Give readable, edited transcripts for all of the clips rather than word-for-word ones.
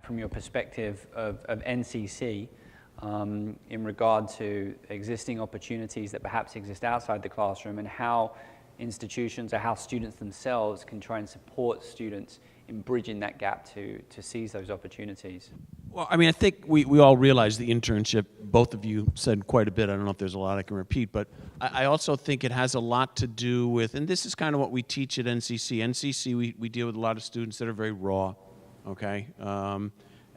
from your perspective of NCC in regard to existing opportunities that perhaps exist outside the classroom, and how institutions or how students themselves can try and support students in bridging that gap to seize those opportunities? Well, I mean, I think we all realize the internship, both of you said quite a bit. I don't know if there's a lot I can repeat, but I also think it has a lot to do with, and this is kind of what we teach at NCC. NCC, we deal with a lot of students that are very raw, okay?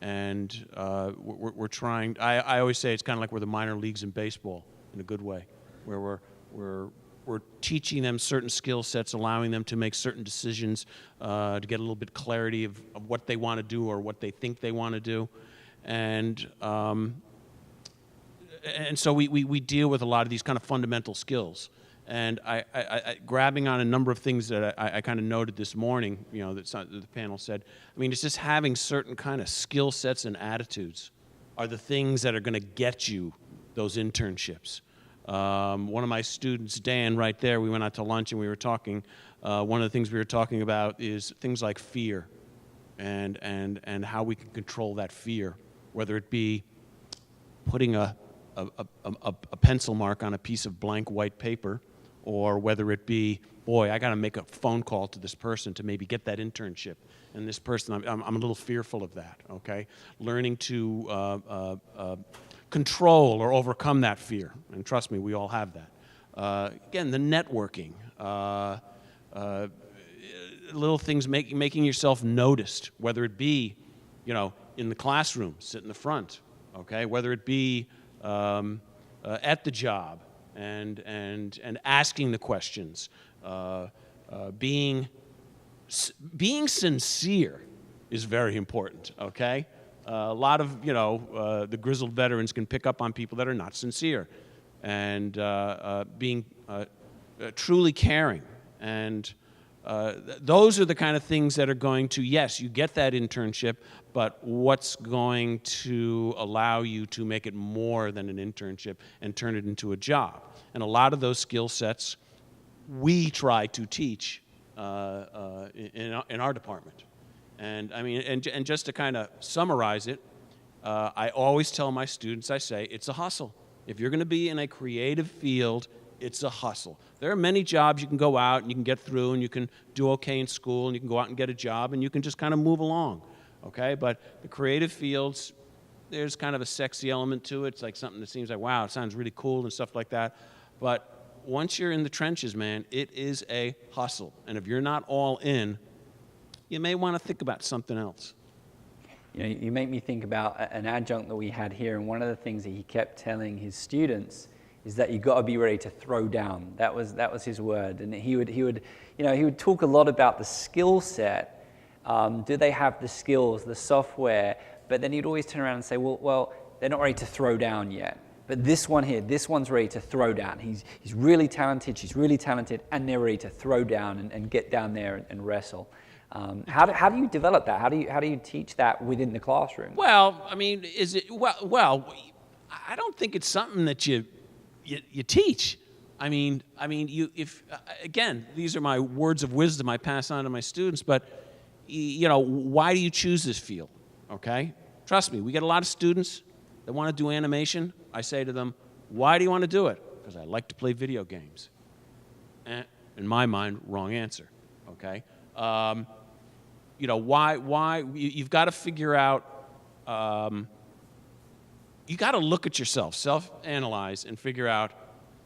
We're trying, I always say it's kind of like we're the minor leagues in baseball, in a good way, where we're teaching them certain skill sets, allowing them to make certain decisions to get a little bit clarity of what they want to do or what they think they want to do. And so we deal with a lot of these kind of fundamental skills. And grabbing on a number of things that I kind of noted this morning, you know, that the panel said, I mean, it's just having certain kind of skill sets and attitudes are the things that are going to get you those internships. One of my students, Dan, right there, we went out to lunch and we were talking, one of the things we were talking about is things like fear and how we can control that fear, whether it be putting a pencil mark on a piece of blank white paper, or whether it be, boy, I got to make a phone call to this person to maybe get that internship. And this person, I'm a little fearful of that, okay? Learning to control or overcome that fear. And trust me, we all have that. Again, the networking, little things, making yourself noticed, whether it be, you know, in the classroom, sit in the front, okay? Whether it be at the job, and asking the questions, being sincere is very important, okay? A lot of, you know, the grizzled veterans can pick up on people that are not sincere, and being truly caring. And those are the kind of things that are going to, yes, you get that internship, but what's going to allow you to make it more than an internship and turn it into a job? And a lot of those skill sets we try to teach in our department. And I mean, and just to kind of summarize it, I always tell my students, I say, it's a hustle. If you're going to be in a creative field, it's a hustle. There are many jobs you can go out and you can get through and you can do okay in school and you can go out and get a job and you can just kind of move along, okay? But the creative fields, there's kind of a sexy element to it. It's like something that seems like, wow, it sounds really cool and stuff like that. But once you're in the trenches, man, it is a hustle. And if you're not all in, you may want to think about something else. You know, you make me think about an adjunct that we had here, and one of the things that he kept telling his students is that you got to be ready to throw down. That was his word, and he would talk a lot about the skill set. Do they have the skills, the software? But then he'd always turn around and say, well, they're not ready to throw down yet. But this one here, this one's ready to throw down. He's really talented, she's really talented, and they're ready to throw down and get down there and wrestle. How do you develop that? How do you teach that within the classroom? Well, I mean, well, I don't think it's something that you teach. I mean, again, these are my words of wisdom I pass on to my students. But you know, why do you choose this field? Okay, trust me, we get a lot of students that want to do animation. I say to them, why do you want to do it? Because I like to play video games. In my mind, wrong answer. Okay. You know, why you've got to figure out, you got to look at yourself, self-analyze, and figure out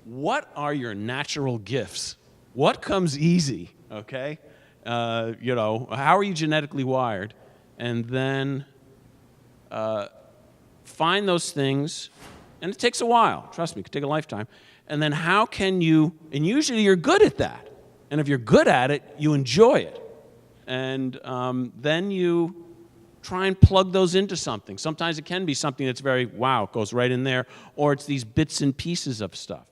what are your natural gifts? What comes easy, okay? You know, how are you genetically wired? And then find those things, and it takes a while. Trust me, it could take a lifetime. And then how can you, and usually you're good at that. And if you're good at it, you enjoy it. And then you try and plug those into something. Sometimes it can be something that's very, wow, it goes right in there, or it's these bits and pieces of stuff.